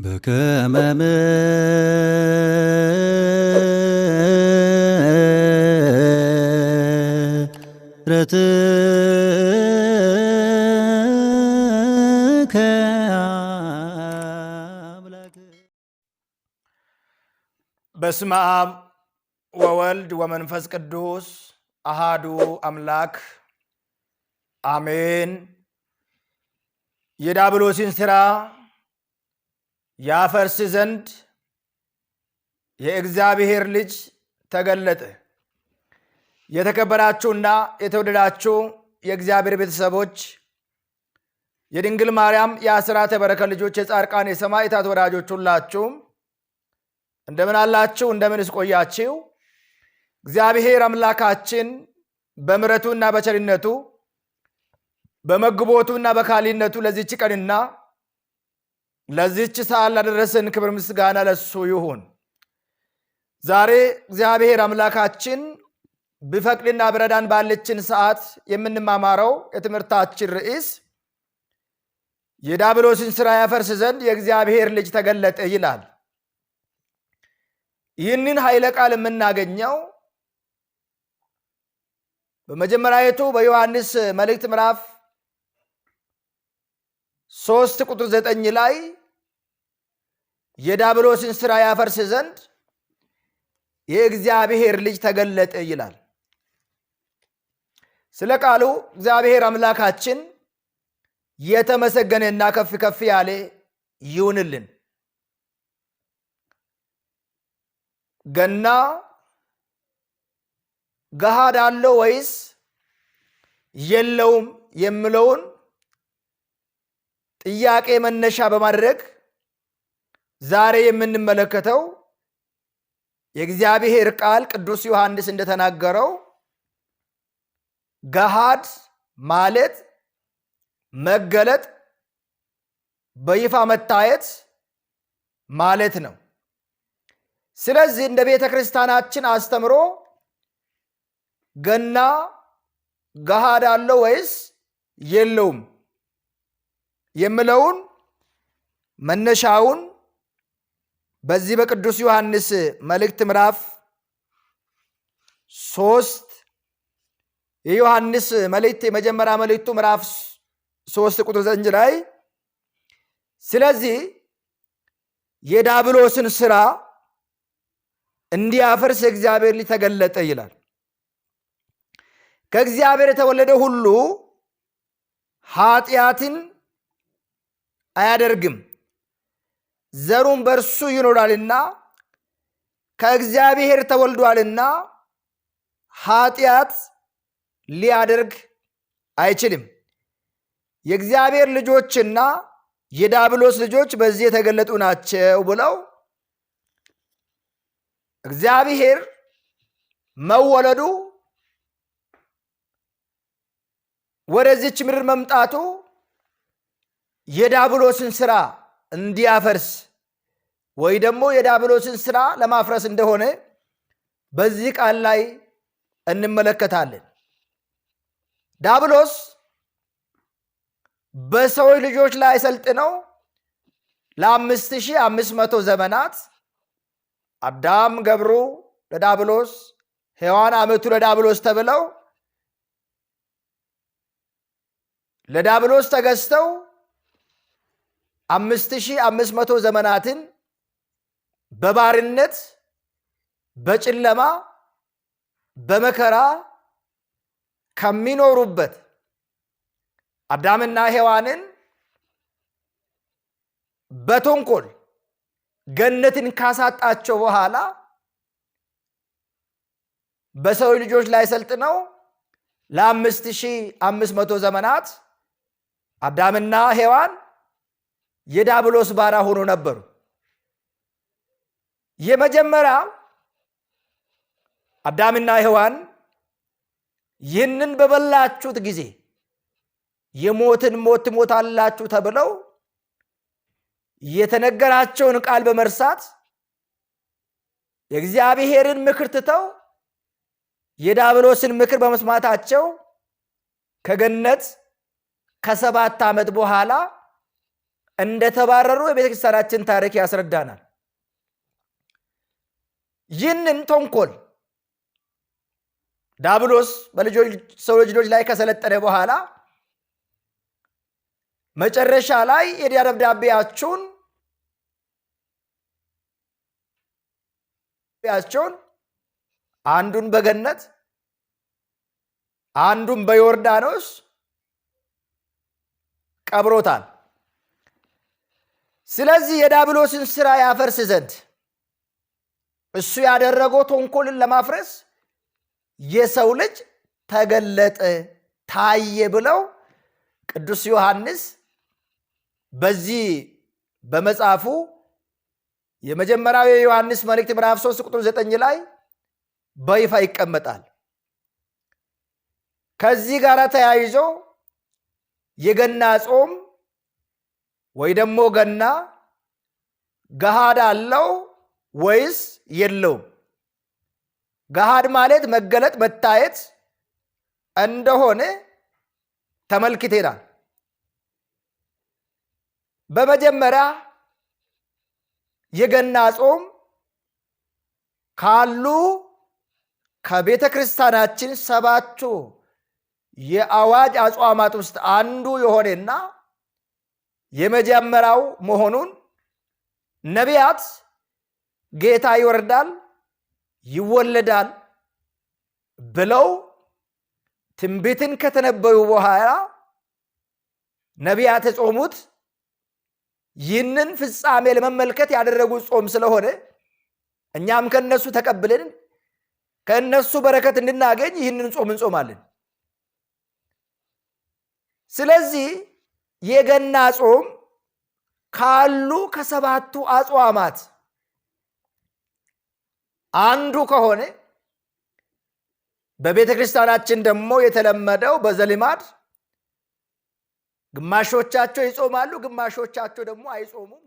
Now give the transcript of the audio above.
በከመ ምሕረትከ አምላክ። በስመ አብ ወወልድ ወመንፈስ ቅዱስ አሃዱ አምላክ አሜን። የዲያብሎስን ሥራ ያፈርስ ዘንድ የእግዚአብሔር ልጅ ተገለጠ። የተከበራችሁና የተወደዳችሁ የእግዚአብሔር ቤተሰቦች፣ የድንግል ማርያም የአስራተ በረከት ልጆች፣ የጻድቃን የሰማዕታት ወዳጆች ሁላችሁም እንደምን አላችሁ? እንደምን እስቆያችሁ? እግዚአብሔር አምላካችን በምሕረቱና በቸርነቱ በመግቦቱና በካሊነቱ ለዚች ቀንና ለዚች ሰዓት ላደረሰን ክብር ምስጋና ለሱ ይሁን። ዛሬ እግዚአብሔር አምላካችን ቢፈቅድና ቢረዳን ባለችን ሰዓት የምንማማረው የትምህርታችን ርዕስ የዲያብሎስን ሥራ ያፈርስ ዘንድ የእግዚአብሔር ልጅ ተገለጠ ይላል። ይህንን ኃይለ ቃል የምናገኘው በመጀመሪያይቱ በዮሐንስ መልእክት ምዕራፍ 3 ቁጥር 9 ላይ የዲያብሎስን ሥራ ያፈርስ ዘንድ የእግዚአብሔር ልጅ ተገለጠ ይላል። ስለ ቃሉ እግዚአብሔር አምላካችን የተመሰገነና ከፍ ከፍ ያለ ይሁንልን። ገና ገሃድ አለው ወይስ የለውም የሚለውን ጥያቄ መነሻ በማድረግ ዛሬ የምንመለከተው የእግዚአብሔር ቃል ቅዱስ ዮሐንስ እንደተናገረው ገሃድ ማለት መገለጥ፣ በይፋ መታየት ማለት ነው። ስለዚህ እንደ ቤተ ክርስቲያናችን አስተምሮ ገና ገሃድ አለው ወይስ የለውም የሚለውን መነሻውን በዚህ በቅዱስ ዮሐንስ መልእክት ምዕራፍ 3 የዮሐንስ መልእክት የመጀመሪያ መልእክቱ ምዕራፍ 3 ቁጥር 9 ላይ ስለዚህ የዲያብሎስን ሥራ እንዲያፈርስ እግዚአብሔር ልጅ ተገለጠ ይላል። ከእግዚአብሔር የተወለደ ሁሉ ኃጢአትን አያደርግም፣ ዘሩም በእርሱ ይኖራልና ከእግዚአብሔር ተወልዷልና ኃጢአት ሊያደርግ አይችልም። የእግዚአብሔር ልጆችና የዲያብሎስ ልጆች በዚህ የተገለጡ ናቸው ብለው እግዚአብሔር መወለዱ ወደዚች ምድር መምጣቱ የዲያብሎስን ሥራ እንዲያፈርስ ወይ ደግሞ የዲያብሎስን ሥራ ለማፍረስ እንደሆነ በዚህ ቃል ላይ እንመለከታለን። ዲያብሎስ በሰዎች ልጆች ላይ ሰልጥነው ለ5500 ዘመናት አዳም ገብሩ ለዲያብሎስ፣ ሔዋን ዓመቱ ለዲያብሎስ ተብለው ለዲያብሎስ ተገዝተው 5500 ዘመናትን በባርነት በጨለማ በመከራ ከሚኖሩበት አዳምና ሔዋንን በተንኮል ገነትን ካሳጣቸው በኋላ በሰው ልጆች ላይ ሰልጥነው ለ5500 ዘመናት አዳምና ሔዋን የዲያብሎስ ባሪያ ሆኖ ነበሩ። የመጀመሪያ አዳምና ሔዋን ይህንን በበላችሁት ጊዜ የሞትን ሞት ትሞታላችሁ ተብለው የተነገራቸውን ቃል በመርሳት የእግዚአብሔርን ምክር ትተው የዲያብሎስን ምክር በመስማታቸው ከገነት ከ7 ዓመት በኋላ እንደተባረሩ የቤተ ክርስቲያናችን ታሪክ ያስረዳናል። ይህንን ተንኮል ዲያብሎስ በሰው ልጆች ላይ ከሰለጠነ በኋላ መጨረሻ ላይ የዕዳ ደብዳቤያቸውን አንዱን በገነት አንዱን በዮርዳኖስ ቀብሮታል። ስለዚህ የዲያብሎስን ሥራ ያፈርስ ዘንድ እሱ ያደረገው ተንኮልን ለማፍረስ የሰው ልጅ ተገለጠ፣ ታየ ብለው ቅዱስ ዮሐንስ በዚህ በመጽሐፉ የመጀመሪያው የዮሐንስ መልእክት ምዕራፍ 3 ቁጥር 9 ላይ በይፋ ይቀመጣል። ከዚህ ጋር ተያይዞ የገና ጾም ወይ ደግሞ ገና ገሃድ አለው ወይስ የለውም? ገሃድ ማለት መገለጥ መታየት እንደሆነ ተመልክተናል። በመጀመሪያ የገና ጾም ካሉ ከቤተ ክርስቲያናችን 7ቱ የአዋጅ አጽዋማት ውስጥ አንዱ የሆነና የመጀመሪያው መሆኑን ነቢያት ጌታ ይወርዳል ይወለዳል ብለው ትንቢትን ከተነበዩ በኋላ ነቢያት የጾሙት ይህንን ፍጻሜ ለመመልከት ያደረጉት ጾም ስለሆነ እኛም ከነሱ ተቀብለን ከነሱ በረከት እንድናገኝ ይህንን ጾም እንጾማለን። ስለዚህ የገና ጾም ካሉ ከ7ቱ አጽዋማት አንዱ ከሆነ በቤተ ክርስቲያናችን ደግሞ የተለመደው በዘልማድ ግማሾቻቸው ይጾማሉ፣ ግማሾቻቸው ደግሞ አይጾሙም።